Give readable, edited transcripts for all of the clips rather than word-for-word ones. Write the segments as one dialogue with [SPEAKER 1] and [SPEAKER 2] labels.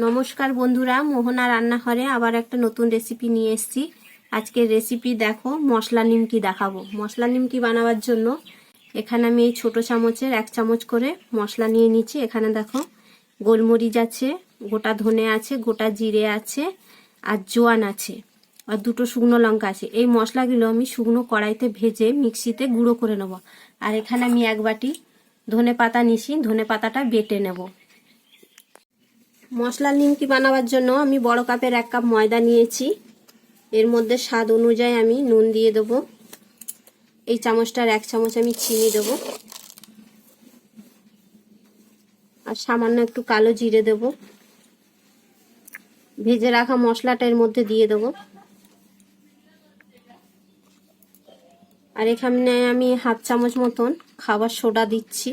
[SPEAKER 1] নমস্কার বন্ধুরা, মোহনা রান্নাঘরে আবার একটা নতুন রেসিপি নিয়ে এসেছি। আজকের রেসিপি দেখো, মশলা নিমকি দেখাবো। মশলা নিমকি বানাবার জন্য এখানে আমি এই ছোট চামচের 1 চামচ করে মশলা নিয়ে নিচ্ছি। এখানে দেখো গোলমরিচ আছে, গোটা ধনে আছে, গোটা জিরে আছে, আর জোয়ান আছে, আর 2টো শুকনো লঙ্কা আছে। এই মশলাগুলো আমি শুকনো কড়াইতে ভেজে মিক্সিতে গুঁড়ো করে নেব। আর এখানে আমি 1 বাটি ধনে পাতা নিছি, ধনে পাতাটা বেটে নেব। মশলা নিমকি বানাবার জন্য আমি বড় কাপের 1 কাপ ময়দা নিয়েছি। এর মধ্যে স্বাদ অনুযায়ী আমি নুন দিয়ে দেব। এই চামচটার 1 চামচ আমি চিনি দেব, আর সামান্য একটু কালো জিরে দেব। ভেজে রাখা মশলাটা এর মধ্যে দিয়ে দেব। আর এখানে আমি 1/2 চামচ মতন খাবার সোডা দিচ্ছি।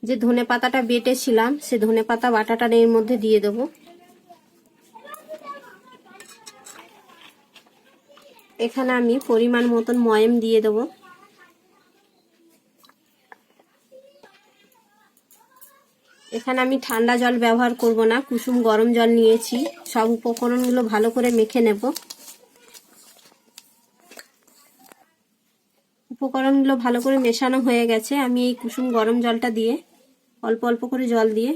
[SPEAKER 1] যে ধনে পাতাটা বেটেছিলাম সে ধনে পাতা বাটাটা এর মধ্যে দিয়ে দেব। এখানে আমি পরিমাণ মতন ময়াম দিয়ে দেব। এখানে আমি ঠান্ডা জল ব্যবহার করব না, কুসুম গরম জল নিয়েছি। সব উপকরণগুলো ভালো করে মেখে নেব। উপকরণগুলো ভালো করে মেশানো হয়ে গেছে। আমি এই কুসুম গরম জলটা দিয়ে অল্প অল্প করে জল দিয়ে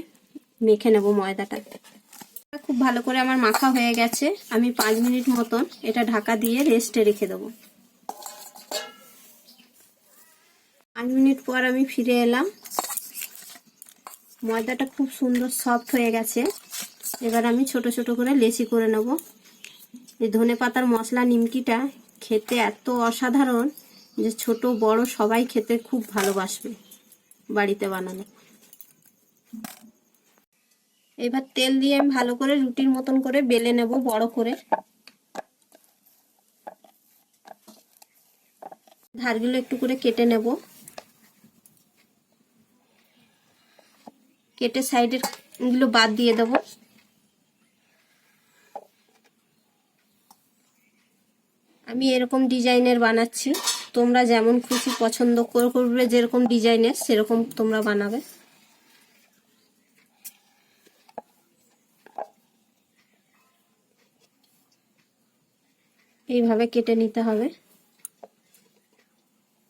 [SPEAKER 1] মেখে নেব ময়দাটা। খুব ভালো করে আমার মাখা হয়ে গেছে। আমি 5 মিনিট মতন এটা ঢাকা দিয়ে রেস্টে রেখে দেব। 5 মিনিট পর আমি ফিরে এলাম। ময়দাটা খুব সুন্দর সফট হয়ে গেছে। এবার আমি ছোট ছোট করে লেচি করে নেব। এই ধনেপাতার মশলা নিমকিটা খেতে এত অসাধারণ যে ছোট বড় সবাই খেতে খুব ভালোবাসবে বাড়িতে বানানো। এবার তেল দিয়ে আমি ভালো করে রুটির মতন করে বেলে নেব, বড় করে। ধারগুলো একটু করে কেটে নেব। কেটে সাইডের গুলো বাদ দিয়ে দেব। আমি এরকম ডিজাইনের বানাচ্ছি, তোমরা যেমন খুশি পছন্দ করবে, যেরকম ডিজাইনের সেরকম তোমরা বানাবে। এইভাবে কেটে নিতে হবে।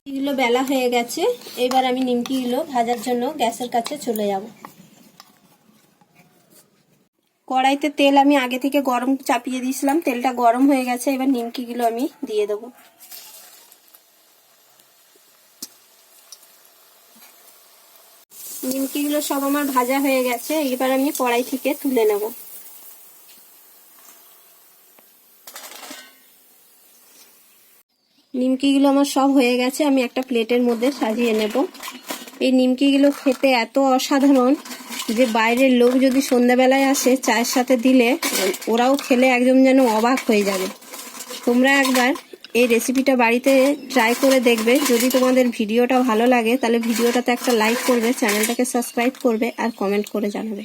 [SPEAKER 1] এগুলো বেলা হয়ে গেছে। এবার আমি নিমকিগুলো ভাজার জন্য গ্যাসের কাছে চলে যাব। কড়াইতে তেল আমি আগে থেকে গরম চাপিয়ে দিয়েছিলাম, তেলটা গরম হয়ে গেছে। এবার নিমকিগুলো আমি দিয়ে দেব। নিমকিগুলো সব আমার ভাজা হয়ে গেছে। এবার আমি কড়াই থেকে তুলে নেব। নিমকিগুলো আমার সব হয়ে গেছে। আমি একটা প্লেটের মধ্যে সাজিয়ে নেব। এই নিমকিগুলো খেতে এত অসাধারণ যে বাইরের লোক যদি সন্ধ্যাবেলায় আসে চায়ের সাথে দিলে ওরাও খেলে একদম যেন অবাক হয়ে যাবে। তোমরা একবার এই রেসিপিটা বাড়িতে ট্রাই করে দেখবে। যদি তোমাদের ভিডিওটা ভালো লাগে তাহলে ভিডিওটাতে একটা লাইক করবে, চ্যানেলটাকে সাবস্ক্রাইব করবে, আর কমেন্ট করে জানাবে।